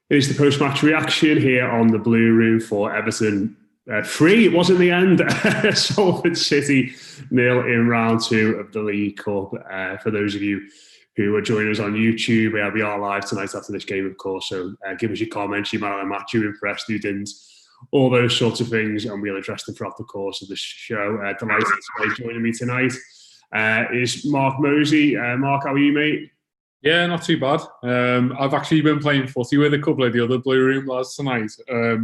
It is the post-match reaction here on the Blue Room for Everton 3. It was in the end. Salford City 0 in round 2 of the League Cup. For those of you who are joining us on YouTube, we are live tonight after this game, of course. So give us your comments, your man of the match, who impressed, who didn't, all those sorts of things, and we'll address them throughout the course of the show. Delighted to be joining me tonight is Mark Mosey. Mark, how are you, mate? Yeah, not too bad. I've actually been playing footy with a couple of the other Blue Room lads tonight.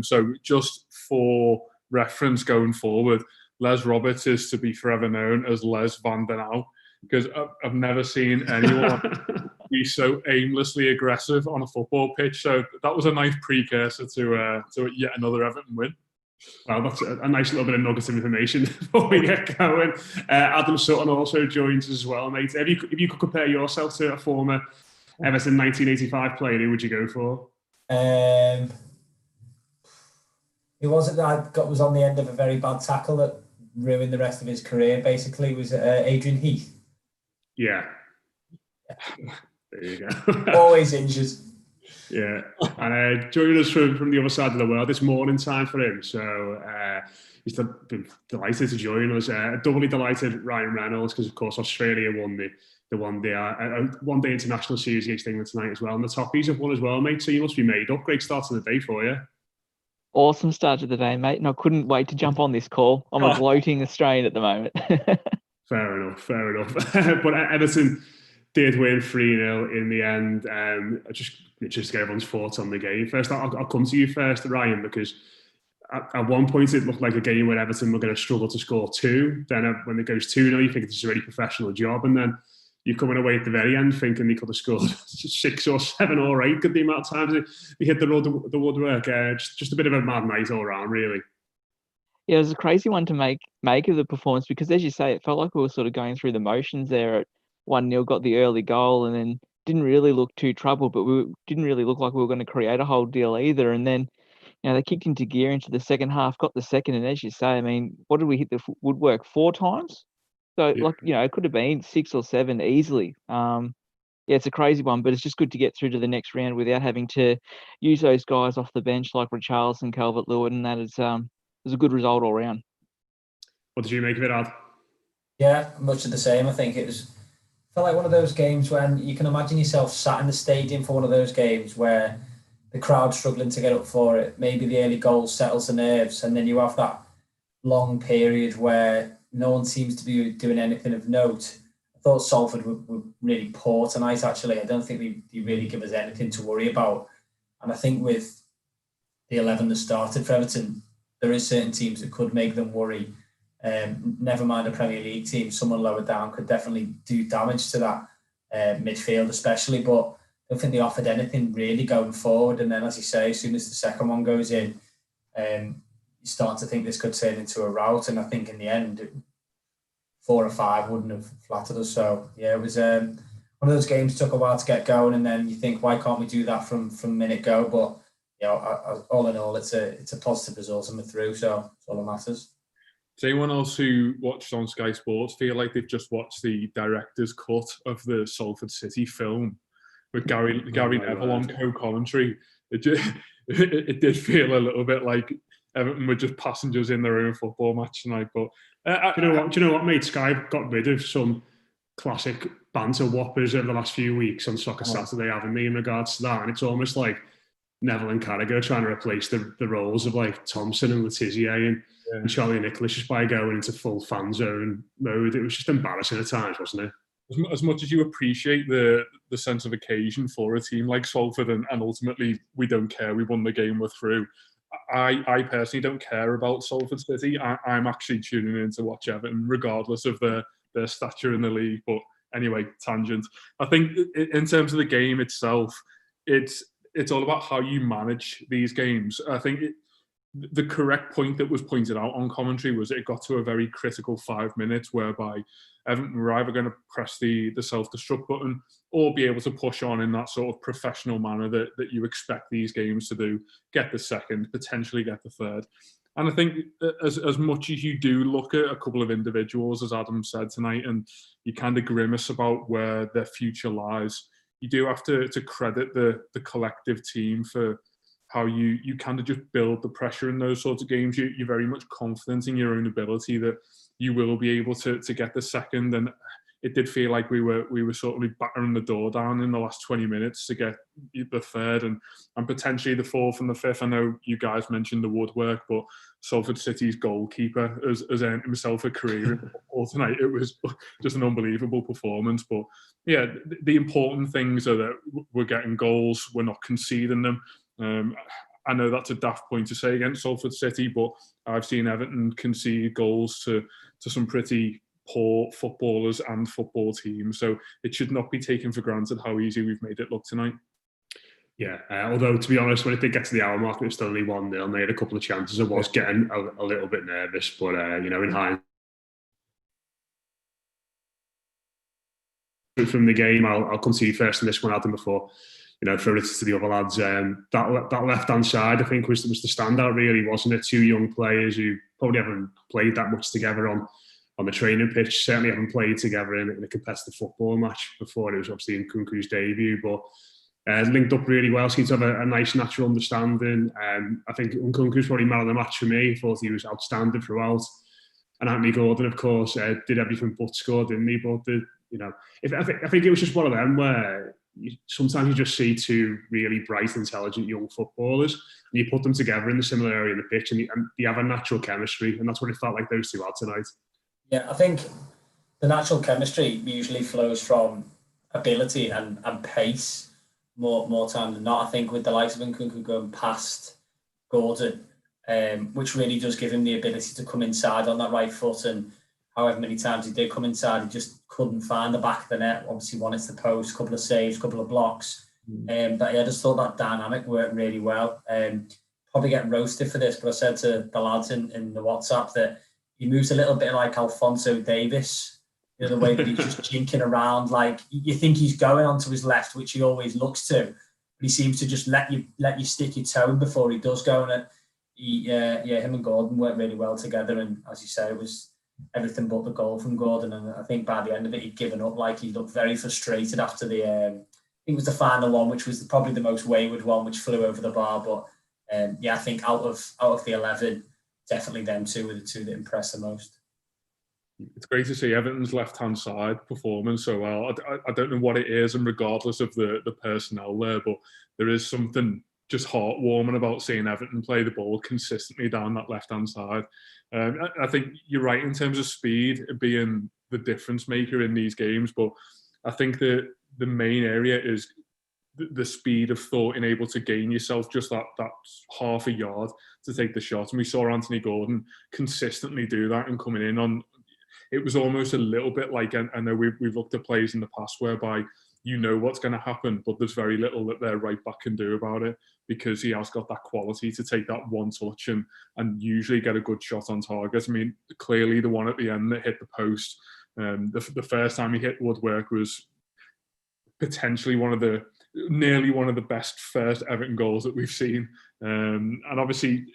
So just for reference going forward, Les Roberts is to be forever known as Les Van Den Au, because I've never seen anyone be so aimlessly aggressive on a football pitch. So that was a nice precursor to yet another Everton win. Well, that's a nice little bit of nuggets of information before we get going. Adam Sutton also joins us as well, mate. If you could compare yourself to a former Everton 1985 player, who would you go for? Who was it that was on the end of a very bad tackle that ruined the rest of his career, basically? Was it Adrian Heath? Yeah. There you go. Always injured. Yeah, and joining us from the other side of the world, it's morning time for him, so he's been delighted to join us. Doubly delighted, Ryan Reynolds, because of course Australia won the one-day international series against England tonight as well, and the Toffees have won as well, mate. So you must be made up. Great start to the day for you. Awesome start to the day, mate, and I couldn't wait to jump on this call. I'm a gloating Australian at the moment. Fair enough. But Everton did win 3-0 in the end. Just to get everyone's thoughts on the game. First, I'll come to you first, Ryan, because at one point it looked like a game where Everton were going to struggle to score 2. Then when it goes 2-0, you think it's a really professional job. And then you're coming away at the very end thinking they could have scored 6 or 7 or 8, good the amount of times they hit the woodwork. Just a bit of a mad night all around, really. Yeah, it was a crazy one to make of the performance because, as you say, it felt like we were sort of going through the motions there at 1-0, got the early goal, and then didn't really look too troubled, but we didn't really look like we were going to create a whole deal either. And then, they kicked into gear into the second half, got the second, and as you say, I mean, what did we hit the woodwork 4 times? So, yeah. It could have been 6 or 7 easily. Yeah, it's a crazy one, but it's just good to get through to the next round without having to use those guys off the bench like Richarlison, Calvert-Lewin, and that is was a good result all round. What did you make of it, Ad? Yeah, much of the same. I think it felt like one of those games when you can imagine yourself sat in the stadium for one of those games where the crowd's struggling to get up for it. Maybe the early goal settles the nerves, and then you have that long period where no one seems to be doing anything of note. I thought Salford were really poor tonight, actually. I don't think they really give us anything to worry about. And I think with the 11 that started for Everton, there is certain teams that could make them worry. Never mind a Premier League team, someone lower down could definitely do damage to that midfield especially, but I don't think they offered anything really going forward. And then, as you say, as soon as the second one goes in, you start to think this could turn into a rout. And I think in the end, 4 or 5 wouldn't have flattered us. So, yeah, it was one of those games took a while to get going, and then you think, why can't we do that from minute go? But, all in all, it's a positive result and we're through, so it's all that matters. Does anyone else who watched on Sky Sports feel like they've just watched the director's cut of the Salford City film with Gary Neville on co-commentary? It did feel a little bit like Everton were just passengers in their own football match tonight. But do you know what, mate? Sky got rid of some classic banter whoppers over the last few weeks on Soccer Saturday, haven't they, in regards to that? And it's almost like Neville and Carragher trying to replace the roles of like Thompson and Letizia and Charlie Nicholas just by going into full fan zone mode. It was just embarrassing at times, wasn't it? As much as you appreciate the sense of occasion for a team like Salford, and ultimately we don't care, we won the game, we're through. I personally don't care about Salford City. I'm actually tuning in to watch Everton regardless of their stature in the league. But anyway, tangent. I think in terms of the game itself, it's all about how you manage these games. I think the correct point that was pointed out on commentary was it got to a very critical 5 minutes whereby Everton were either going to press the self-destruct button or be able to push on in that sort of professional manner that you expect these games to do, get the second, potentially get the third. And I think as much as you do look at a couple of individuals, as Adam said tonight, and you kind of grimace about where their future lies, you do have to credit the collective team for how you kind of just build the pressure in those sorts of games. You're very much confident in your own ability that you will be able to get the second. And it did feel like we were sort of battering the door down in the last 20 minutes to get the third and potentially the fourth and the fifth. I know you guys mentioned the woodwork, but Salford City's goalkeeper has earned himself a career in football tonight. It was just an unbelievable performance. But yeah, the important things are that we're getting goals, we're not conceding them. I know that's a daft point to say against Salford City, but I've seen Everton concede goals to some pretty poor footballers and football teams. So it should not be taken for granted how easy we've made it look tonight. Yeah, although to be honest, when it did get to the hour mark, it was still only 1-0 and they had a couple of chances. I was getting a little bit nervous, but in hindsight, from the game, I'll come to you first in this one, Adam, before throw it to the other lads. That left-hand side, I think, was the standout, really, wasn't it? Two young players who probably haven't played that much together on the training pitch, certainly haven't played together in a competitive football match before. It was obviously in Nkunku's debut, but linked up really well, seemed to have a nice natural understanding. I think Nkunku's probably man of the match for me. I thought he was outstanding throughout. And Anthony Gordon, of course, did everything but score, didn't he? But I think it was just one of them where sometimes you just see two really bright, intelligent young footballers, and you put them together in a similar area in the pitch, and they have a natural chemistry, and that's what it felt like those two had tonight. Yeah, I think the natural chemistry usually flows from ability and pace more time than not. I think with the likes of Nkunku going past Gordon, which really does give him the ability to come inside on that right foot, and however many times he did come inside, he just couldn't find the back of the net. Obviously wanted to post, a couple of saves, a couple of blocks. But yeah, I just thought that dynamic worked really well. Probably getting roasted for this, but I said to the lads in the WhatsApp that he moves a little bit like Alphonso Davies, the way that he's just jinking around. Like, you think he's going onto his left, which he always looks to, but he seems to just let you stick your toe before he does go. And him and Gordon worked really well together. And as you say, it was everything but the goal from Gordon. And I think by the end of it, he'd given up. Like, he looked very frustrated after the, I think it was the final one, which was probably the most wayward one, which flew over the bar. But I think out of the 11, definitely them two were the two that impressed the most. It's great to see Everton's left-hand side performing so well. I don't know what it is, and regardless of the personnel there, but there is something just heartwarming about seeing Everton play the ball consistently down that left-hand side. I think you're right in terms of speed being the difference maker in these games, but I think that the main area is the speed of thought and able to gain yourself just that half a yard to take the shot. And we saw Anthony Gordon consistently do that and coming in on. It was almost a little bit like, I know we've looked at plays in the past whereby what's going to happen, but there's very little that their right back can do about it, because he has got that quality to take that one touch and usually get a good shot on target. I mean, clearly the one at the end that hit the post, the first time he hit woodwork was potentially nearly one of the best first Everton goals that we've seen. And obviously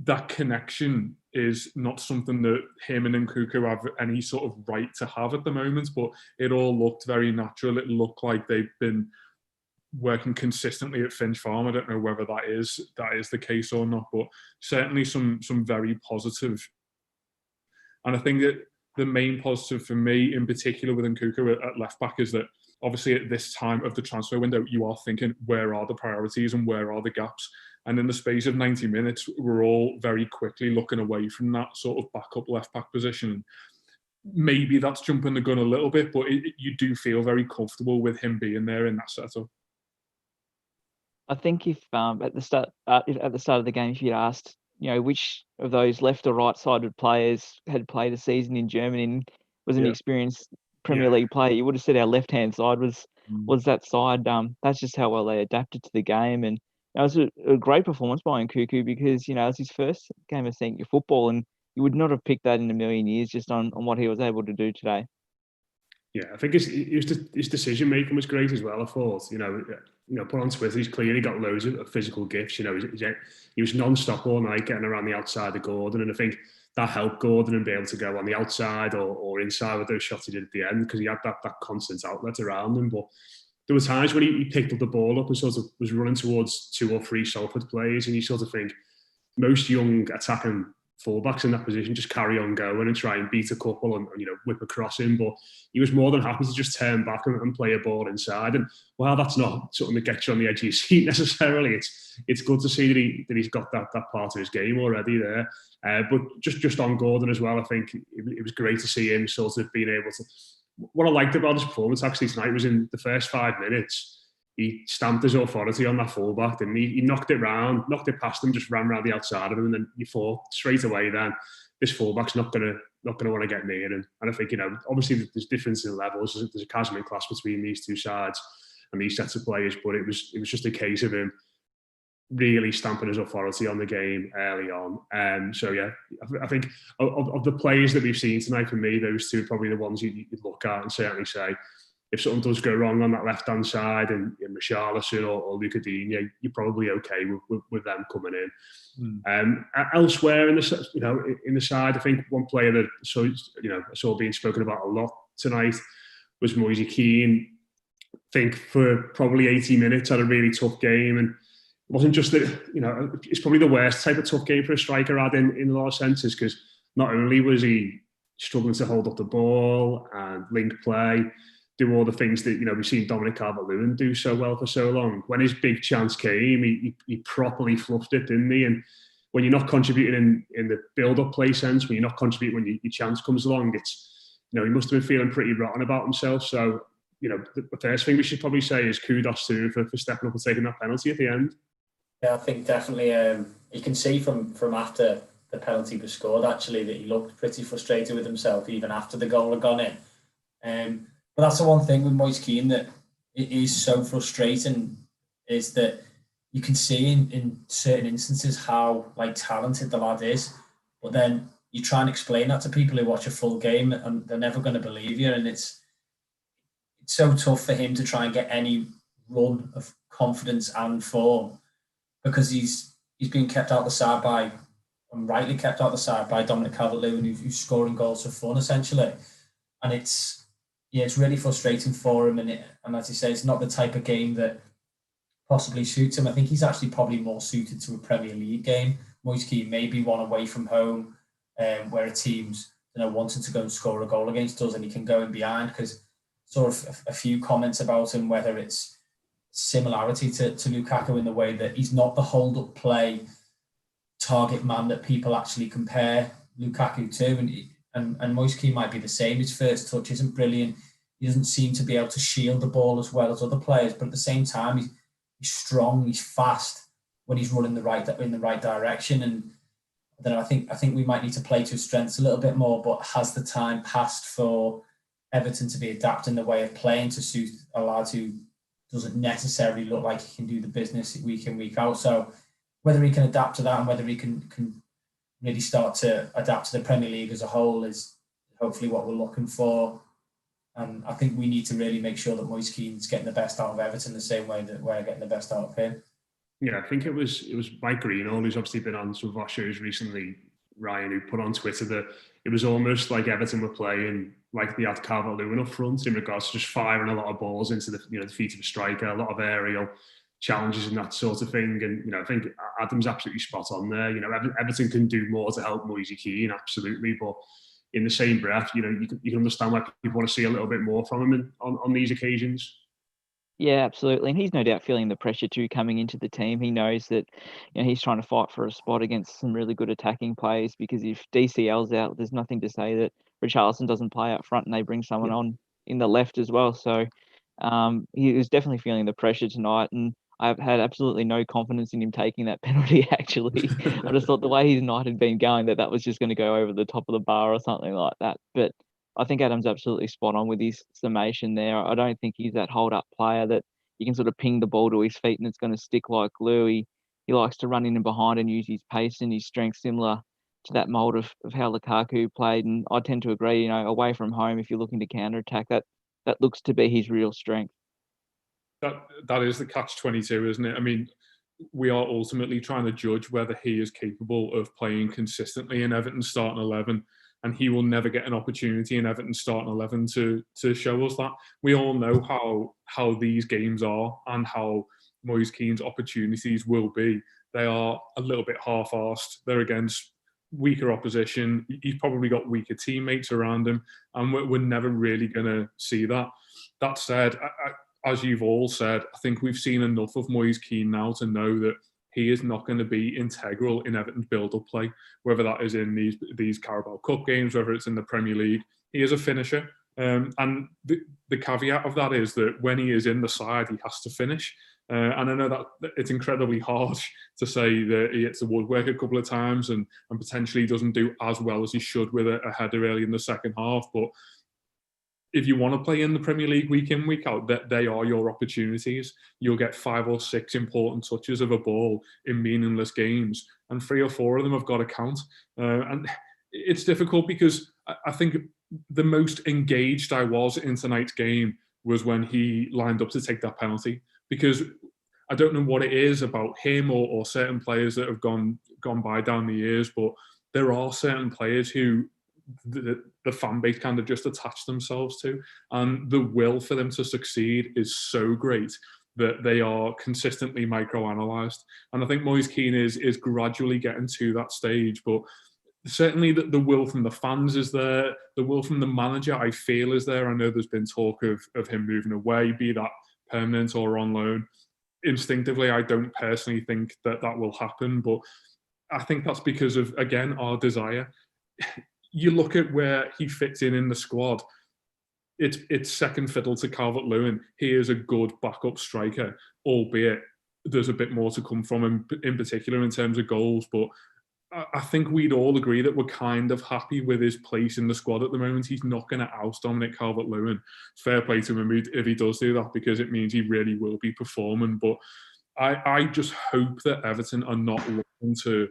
that connection is not something that him and Nkunku have any sort of right to have at the moment, but it all looked very natural. It looked like they've been working consistently at Finch Farm. I don't know whether that is the case or not, but certainly some very positive. And I think that the main positive for me in particular with Nkunku at left back is that obviously at this time of the transfer window, you are thinking, where are the priorities and where are the gaps? And in the space of 90 minutes, we're all very quickly looking away from that sort of backup left-back position. Maybe that's jumping the gun a little bit, but you do feel very comfortable with him being there in that setup. I think if at the start of the game, if you'd asked, which of those left or right-sided players had played a season in Germany and was an experienced Premier League player, you would have said our left-hand side was that side. That's just how well they adapted to the game, and it was a great performance by Nkunku because it was his first game of senior football, and you would not have picked that in a million years just on what he was able to do today. Yeah, I think his decision making was great as well. I thought, put on Twitter, he's clearly got loads of physical gifts. He was non-stop all night getting around the outside of Gordon, and I think that helped Gordon and be able to go on the outside or inside with those shots he did at the end, because he had that constant outlet around him. But there were times when he picked up the ball up and sort of was running towards 2 or 3 Salford players, and you sort of think most young attacking fullbacks in that position just carry on going and try and beat a couple and whip across him. But he was more than happy to just turn back and play a ball inside. And while that's not something that gets you on the edge of your seat necessarily, it's good to see that he's got that part of his game already there. But just on Gordon as well, I think it was great to see him sort of being able to. What I liked about his performance actually tonight was in the first 5 minutes, he stamped his authority on that fullback, and he knocked it past him, just ran around the outside of him, and then you thought straight away then this fullback's not gonna want to get near him. And I think obviously there's difference in levels. There's a chasm in class between these two sides and these sets of players, but it was just a case of him really stamping his authority on the game early on. So yeah, I think of the players that we've seen tonight, for me, those two are probably the ones you'd look at and certainly say, if something does go wrong on that left-hand side and Richarlison or Luca Digne, you're probably okay with them coming in. Elsewhere in the side, I think one player that I saw being spoken about a lot tonight was Moise Kean. I think for probably 80 minutes had a really tough game, and it wasn't just that, it's probably the worst type of tough game for a striker had in a lot of senses, because not only was he struggling to hold up the ball and link play, do all the things that we've seen Dominic Calvert-Lewin do so well for so long. When his big chance came, he properly fluffed it, didn't he? And when you're not contributing in the build-up play sense, when you're not contributing when your chance comes along, it's he must have been feeling pretty rotten about himself. So the first thing we should probably say is kudos to him for stepping up and taking that penalty at the end. Yeah, I think definitely you can see from after the penalty was scored actually that he looked pretty frustrated with himself even after the goal had gone in. But that's the one thing with Moise Kean that it is so frustrating, is that you can see in certain instances how talented the lad is, but then you try and explain that to people who watch a full game and they're never going to believe you, and it's so tough for him to try and get any run of confidence and form, because he's being kept out the side by, and rightly kept out the side by, Dominic Calvert-Lewin, who's scoring goals for fun essentially, and it's really frustrating for him, and as you say, it's not the type of game that possibly suits him. I think he's actually probably more suited to a Premier League game. Moise Kean maybe one away from home, where a team's wanting to go and score a goal against us, and he can go in behind, because sort of a few comments about him, whether it's similarity to Lukaku in the way that he's not the hold-up play target man that people actually compare Lukaku to, and Moise Kean might be the same. His first touch isn't brilliant. He doesn't seem to be able to shield the ball as well as other players, but at the same time, he's strong, he's fast when he's running in the right direction. And I don't know, I think we might need to play to his strengths a little bit more, but has the time passed for Everton to be adapting the way of playing to suit a lad who doesn't necessarily look like he can do the business week in, week out? So whether he can adapt to that and whether he can really start to adapt to the Premier League as a whole is hopefully what we're looking for. And I think we need to really make sure that Moise Kean's getting the best out of Everton the same way that we're getting the best out of him. Yeah, I think it was Mike Greenall, who's obviously been on some of our shows recently, Ryan, who put on Twitter that it was almost like Everton were playing like they had Calvert-Lewin up front, in regards to just firing a lot of balls into the the feet of a striker, a lot of aerial challenges and that sort of thing. And I think Adam's absolutely spot on there. Everton can do more to help Moise Kean, absolutely, but in the same breath, you can understand why people want to see a little bit more from him on these occasions. Yeah, absolutely. And he's no doubt feeling the pressure too coming into the team. He knows that he's trying to fight for a spot against some really good attacking players, because if DCL's out, there's nothing to say that Richarlison doesn't play up front and they bring someone on in the left as well. So he was definitely feeling the pressure tonight, and I've had absolutely no confidence in him taking that penalty, actually. I just thought the way his night had been going that was just going to go over the top of the bar or something like that. But I think Adam's absolutely spot on with his summation there. I don't think he's that hold-up player that you can sort of ping the ball to his feet and it's going to stick like glue. He likes to run in and behind and use his pace and his strength, similar to that mould of how Lukaku played. And I tend to agree, away from home, if you're looking to counter-attack, that looks to be his real strength. That is the catch-22, isn't it? I mean, we are ultimately trying to judge whether he is capable of playing consistently in Everton's starting 11. and he will never get an opportunity in Everton's starting 11 to show us that. We all know how these games are and how Moise Kean's opportunities will be. They are a little bit half-arsed. They're against weaker opposition. He's probably got weaker teammates around him, and we're never really going to see that. That said, as you've all said, I think we've seen enough of Moise Kean now to know that he is not going to be integral in Everton's build-up play, whether that is in these Carabao Cup games, whether it's in the Premier League. He is a finisher. And the caveat of that is that when he is in the side, he has to finish. And I know that it's incredibly harsh to say that he hits the woodwork a couple of times and potentially doesn't do as well as he should with a header early in the second half. But if you want to play in the Premier League week in, week out, that they are your opportunities. You'll get 5 or 6 important touches of a ball in meaningless games, and 3 or 4 of them have got to count. And it's difficult because I think the most engaged I was in tonight's game was when he lined up to take that penalty, because I don't know what it is about him or certain players that have gone by down the years, but there are certain players who the fan base kind of just attach themselves to, and the will for them to succeed is so great that they are consistently microanalyzed. And I think Moise Kean is gradually getting to that stage, but certainly the will from the fans is there. The will from the manager, I feel, is there. I know there's been talk of him moving away, be that permanent or on loan. Instinctively, I don't personally think that will happen, but I think that's because of, again, our desire. You look at where he fits in the squad, it's second fiddle to Calvert-Lewin. He is a good backup striker, albeit there's a bit more to come from him, in particular in terms of goals. But I think we'd all agree that we're kind of happy with his place in the squad at the moment. He's not going to oust Dominic Calvert-Lewin. Fair play to him if he does do that, because it means he really will be performing. But I just hope that Everton are not looking to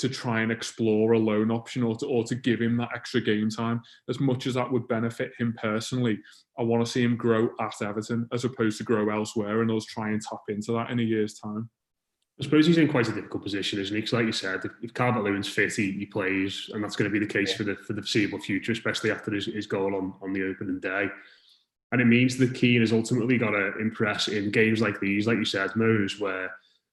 try and explore a loan option or to give him that extra game time. As much as that would benefit him personally, I want to see him grow at Everton as opposed to grow elsewhere, and us try and tap into that in a year's time. I suppose he's in quite a difficult position, isn't he? Because, like you said, if Calvert-Lewin's fit, he plays, and that's going to be the case for the foreseeable future, especially after his goal on the opening day. And it means that Kean has ultimately got to impress in games like these, like you said, Moise, where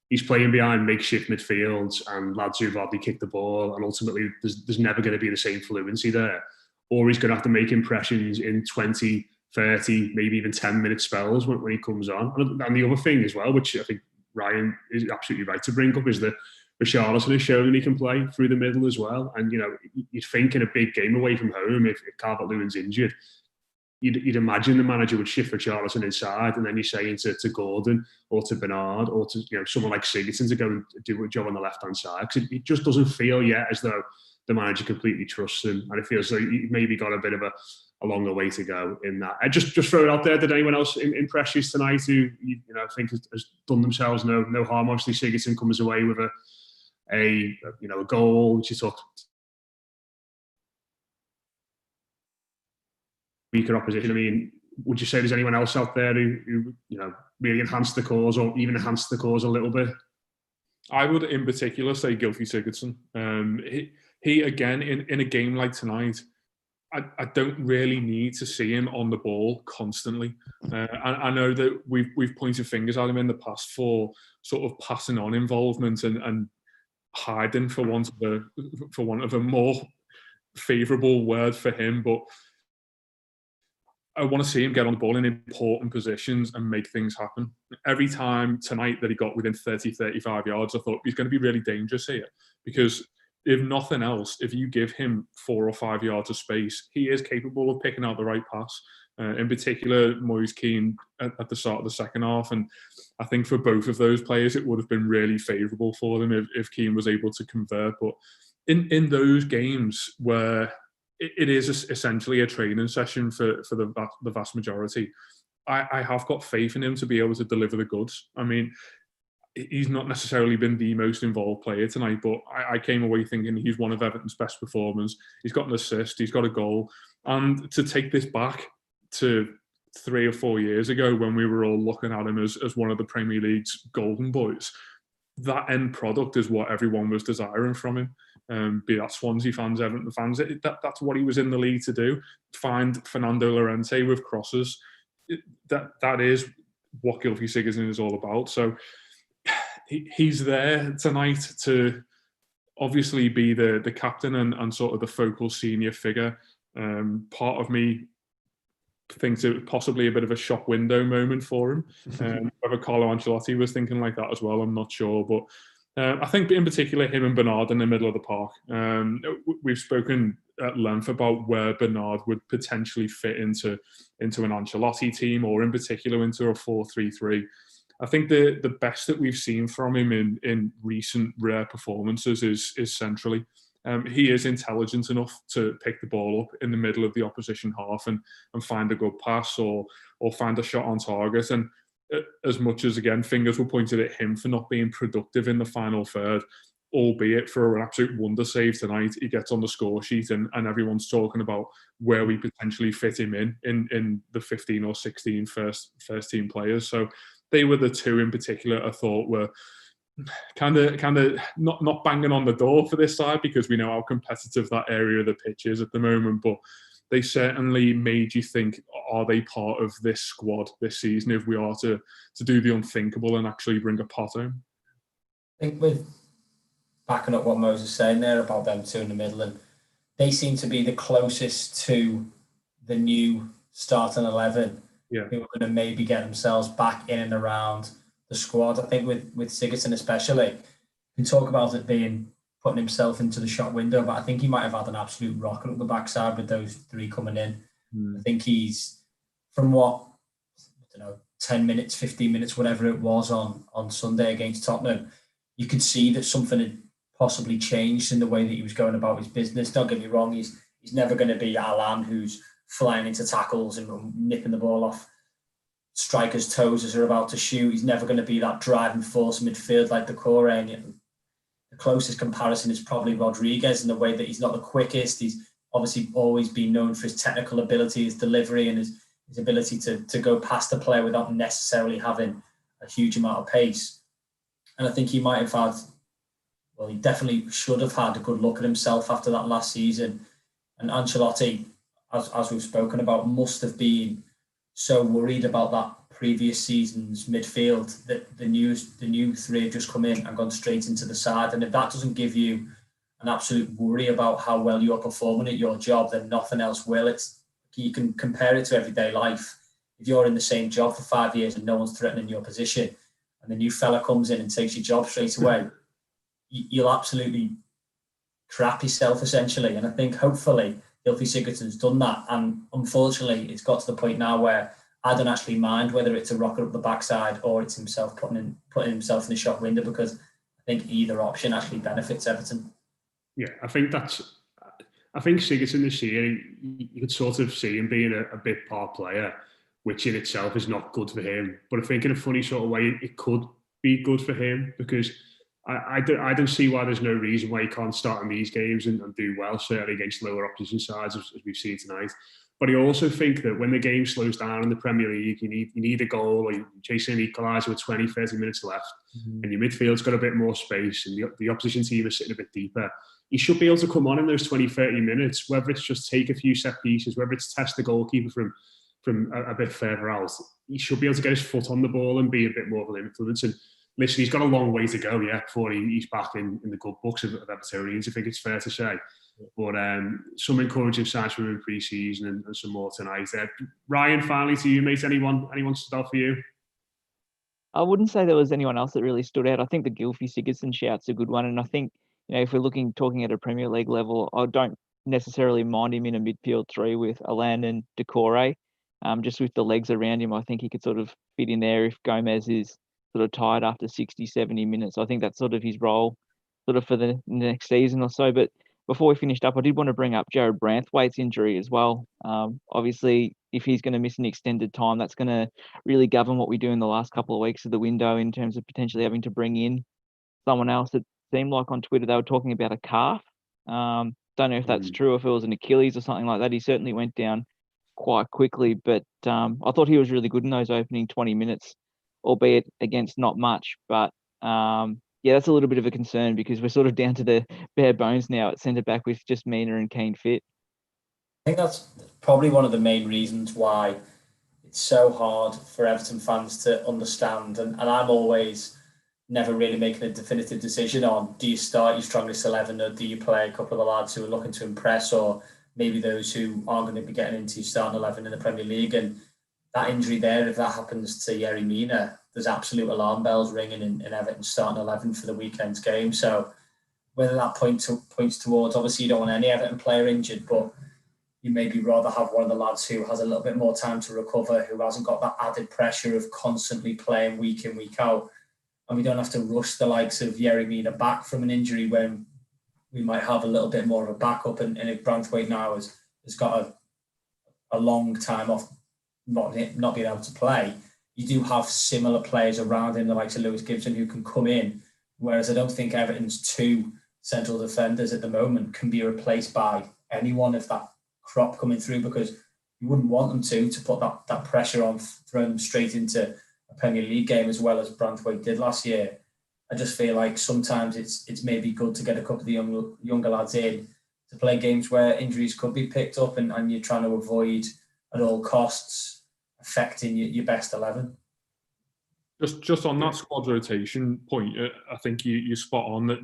he's playing behind makeshift midfields and lads who've hardly kicked the ball, and ultimately there's never going to be the same fluency there. Or he's going to have to make impressions in 20, 30, maybe even 10-minute spells when he comes on. And the other thing as well, which I think Ryan is absolutely right to bring up, is that Richarlison has shown that he can play through the middle as well. And, you know, you'd think in a big game away from home, if Calvert-Lewin's injured, you'd imagine the manager would shift Richarlison inside, and then you're saying to Gordon or to Bernard or to someone like Sigurdsson to go and do a job on the left-hand side. Because it just doesn't feel yet as though the manager completely trusts him. And it feels like he maybe got a bit of a longer way to go in that. I just throw it out there. Did anyone else impress you tonight who think has done themselves no harm? Obviously, Sigurdsson comes away with a goal, which you thought weaker opposition. I mean, would you say there's anyone else out there who really enhanced the cause, or even enhanced the cause a little bit? I would, in particular, say Gylfi Sigurdsson. He again in a game like tonight, I don't really need to see him on the ball constantly. I know that we've pointed fingers at him in the past for sort of passing on involvement and hiding, for want of a more favourable word for him, but I want to see him get on the ball in important positions and make things happen. Every time tonight that he got within 30, 35 yards, I thought he's going to be really dangerous here, because if nothing else, if you give him 4 or 5 yards of space, he is capable of picking out the right pass. In particular, Moise Kean at the start of the second half. And I think for both of those players, it would have been really favourable for them if Kean was able to convert. But in those games where it is essentially a training session for the vast majority, I have got faith in him to be able to deliver the goods. I mean, he's not necessarily been the most involved player tonight, but I came away thinking he's one of Everton's best performers. He's got an assist, he's got a goal. And to take this back to 3 or 4 years ago, when we were all looking at him as one of the Premier League's golden boys, that end product is what everyone was desiring from him. be that Swansea fans, Everton fans. That's what he was in the league to do. Find Fernando Llorente with crosses. That is what Gylfi Sigurdsson is all about. So he's there tonight to obviously be the captain and sort of the focal senior figure. Part of me thinks it was possibly a bit of a shop window moment for him. Whether Carlo Ancelotti was thinking like that as well, I'm not sure. But I think in particular him and Bernard in the middle of the park. We've spoken at length about where Bernard would potentially fit into an Ancelotti team, or in particular into a 4-3-3. I think the best that we've seen from him in recent rare performances is centrally. He is intelligent enough to pick the ball up in the middle of the opposition half and find a good pass or find a shot on target. And as much as, again, fingers were pointed at him for not being productive in the final third, albeit for an absolute wonder save tonight, he gets on the score sheet and everyone's talking about where we potentially fit him in the 15 or 16 first team players. So they were the two in particular I thought were kind of not banging on the door for this side, because we know how competitive that area of the pitch is at the moment, but they certainly made you think, are they part of this squad this season if we are to do the unthinkable and actually bring a pot home? I think with backing up what Moise is saying there about them two in the middle, and they seem to be the closest to the new starting 11 who are going to maybe get themselves back in and around the squad. I think with Sigurdsson especially, we talk about it being putting himself into the shot window, but I think he might have had an absolute rocket up the backside with those three coming in. I think he's, from what, 10 minutes, 15 minutes, whatever it was on Sunday against Tottenham, you could see that something had possibly changed in the way that he was going about his business. Don't get me wrong, he's never going to be Alan, who's flying into tackles and nipping the ball off strikers' toes as they're about to shoot. He's never going to be that driving force in midfield like the core. And the closest comparison is probably Rodriguez in the way that he's not the quickest. He's obviously always been known for his technical ability, his delivery, and his ability to go past the player without necessarily having a huge amount of pace. And I think he might have had, well, he definitely should have had a good look at himself after that last season. And Ancelotti, as we've spoken about, must have been so worried about that previous season's midfield that the new three have just come in and gone straight into the side. And if that doesn't give you an absolute worry about how well you're performing at your job, then nothing else will. You can compare it to everyday life. If you're in the same job for 5 years and no one's threatening your position, and the new fella comes in and takes your job straight away, you'll absolutely crap yourself, essentially. And I think hopefully Gylfi Sigurdsson's done that. And unfortunately, it's got to the point now where I don't actually mind whether it's a rocket up the backside or it's himself putting himself in the shop window, because I think either option actually benefits Everton. Yeah, I think Sigurdsson this year, you could sort of see him being a bit part player, which in itself is not good for him. But I think in a funny sort of way, it could be good for him, because I don't see why there's no reason why he can't start in these games and do well, certainly against lower opposition sides, as we've seen tonight. But I also think that when the game slows down in the Premier League, you need a goal, or you're chasing an equaliser with 20, 30 minutes left, and your midfield's got a bit more space, and the opposition team is sitting a bit deeper. You should be able to come on in those 20, 30 minutes, whether it's just take a few set pieces, whether it's test the goalkeeper from a bit further out. He should be able to get his foot on the ball and be a bit more of an influence. And literally, he's got a long way to go, before he's back in the good books of Evertonians, I think it's fair to say. But some encouraging signs from him in pre-season and some more tonight. Ryan, finally to you, mate. Anyone stood out for you? I wouldn't say there was anyone else that really stood out. I think the Gylfi Sigurdsson shout's a good one. And I think, if we're talking at a Premier League level, I don't necessarily mind him in a midfield three with Alan and Decore. Just with the legs around him, I think he could sort of fit in there if Gomez is sort of tired after 60, 70 minutes. I think that's sort of his role sort of for the next season or so. But before we finished up, I did want to bring up Jared Branthwaite's injury as well. Obviously, if he's going to miss an extended time, that's going to really govern what we do in the last couple of weeks of the window in terms of potentially having to bring in someone else. It seemed like on Twitter they were talking about a calf. Don't know if that's true, if it was an Achilles or something like that. He certainly went down quite quickly, but I thought he was really good in those opening 20 minutes, albeit against not much. But yeah, that's a little bit of a concern because we're sort of down to the bare bones now at centre back with just Mina and Kean fit. I think that's probably one of the main reasons why it's so hard for Everton fans to understand. And I'm always never really making a definitive decision on, do you start your strongest 11 or do you play a couple of the lads who are looking to impress, or maybe those who aren't going to be getting into starting 11 in the Premier League. And that injury there, if that happens to Yerry Mina, there's absolute alarm bells ringing in Everton starting 11 for the weekend's game. So whether that points towards, obviously you don't want any Everton player injured, but you maybe rather have one of the lads who has a little bit more time to recover, who hasn't got that added pressure of constantly playing week in, week out. And we don't have to rush the likes of Yerry Mina back from an injury when we might have a little bit more of a backup. And if Branthwaite now has got a long time off not being able to play, you do have similar players around him, the likes of Lewis Gibson, who can come in. Whereas I don't think Everton's two central defenders at the moment can be replaced by anyone if that crop coming through, because you wouldn't want them to put that pressure on, throwing them straight into a Premier League game as well as Branthwaite did last year. I just feel like sometimes it's maybe good to get a couple of the younger lads in to play games where injuries could be picked up and you're trying to avoid at all costs affecting your best 11. Just on that squad rotation point, I think you spot on that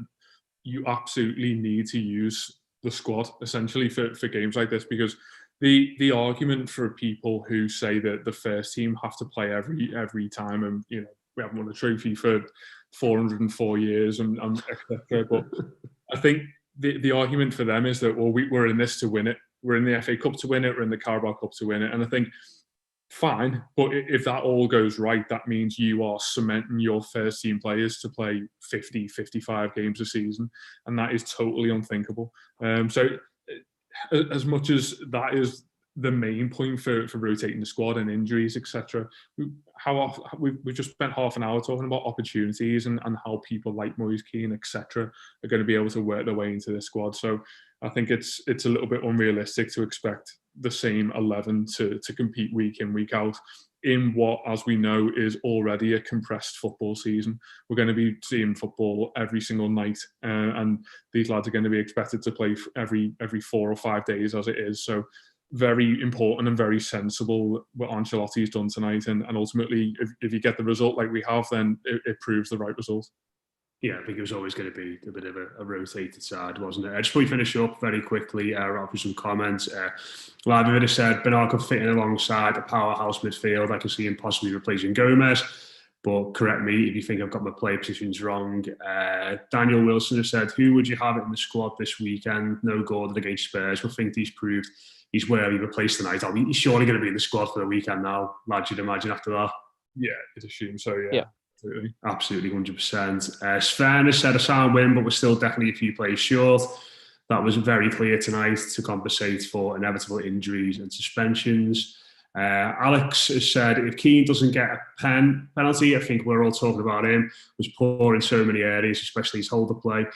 you absolutely need to use the squad essentially for games like this, because the argument for people who say that the first team have to play every time, and we haven't won a trophy for 404 years and etc. But I think the argument for them is that, well, we're in this to win it. We're in the FA Cup to win it. We're in the Carabao Cup to win it. And I think, fine, but if that all goes right, that means you are cementing your first team players to play 50, 55 games a season. And that is totally unthinkable. So as much as that is the main point for rotating the squad and injuries, etc., we've just spent half an hour talking about opportunities and how people like Moise Kean, etc., are going to be able to work their way into the squad. So I think it's a little bit unrealistic to expect the same 11 to compete week in, week out in what, as we know, is already a compressed football season. We're going to be seeing football every single night, and these lads are going to be expected to play every 4 or 5 days as it is. So very important and very sensible what Ancelotti's done tonight, and ultimately, if you get the result like we have, then it proves the right result. Yeah, I think it was always going to be a bit of a rotated side, wasn't it? Just before we finish up very quickly, I'll put some comments. Vladimir said Bernard could fit in alongside a powerhouse midfield. I can see him possibly replacing Gomez, but correct me if you think I've got my play positions wrong. Daniel Wilson has said, who would you have in the squad this weekend? No Gordon against Spurs. I think he's proved he's worthy to replace tonight. He's surely going to be in the squad for the weekend now, lads, you'd imagine, after that. Yeah, I'd assume so, yeah. Absolutely, 100%. Sven has said a sound win, but we're still definitely a few players short. That was very clear tonight to compensate for inevitable injuries and suspensions. Alex has said if Kean doesn't get a penalty, I think we're all talking about him. Was poor in so many areas, especially his holder play.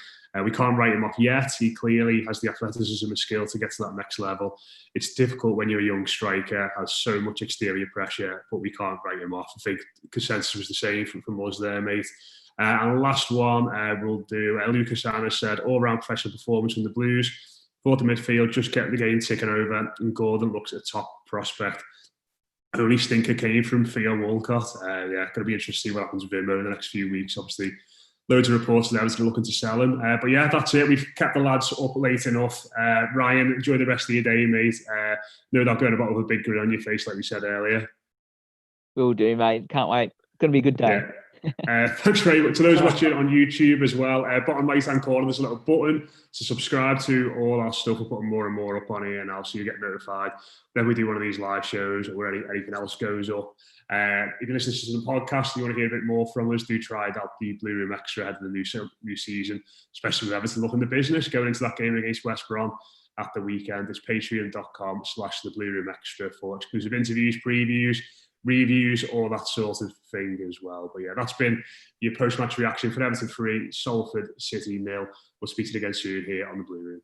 We can't write him off yet. He clearly has the athleticism and skill to get to that next level. It's difficult when you're a young striker, has so much exterior pressure, but we can't write him off. I think the consensus was the same from us there, mate. And the last one we'll do, Lucas Anna said, all-round pressure performance from the Blues. Thought the midfield just kept the game ticking over, and Gordon looks a top prospect. Only stinker came from Theo Walcott. Going to be interesting to see what happens with him over the next few weeks. Obviously, loads of reports that Everton are looking to sell him. But yeah, that's it. We've kept the lads up late enough. Ryan, enjoy the rest of your day, mate. No doubt going about with a big grin on your face, like we said earlier. Will do, mate. Can't wait. It's going to be a good day. Yeah. Thanks very much to those watching on YouTube as well. Bottom right hand corner, there's a little button to subscribe to all our stuff. We're putting more and more up on here now, so you get notified when we do one of these live shows or anything else goes up. If you listen to the podcast and you want to hear a bit more from us, do try out the Blue Room Extra ahead of the new season, especially with Everton looking the business going into that game against West Brom at the weekend. It's patreon.com/the Blue Room Extra for exclusive interviews, previews, reviews, all that sort of thing as well. But yeah, that's been your post-match reaction for Everton 3, Salford City 0. We'll speak to you again soon here on the Blue Room.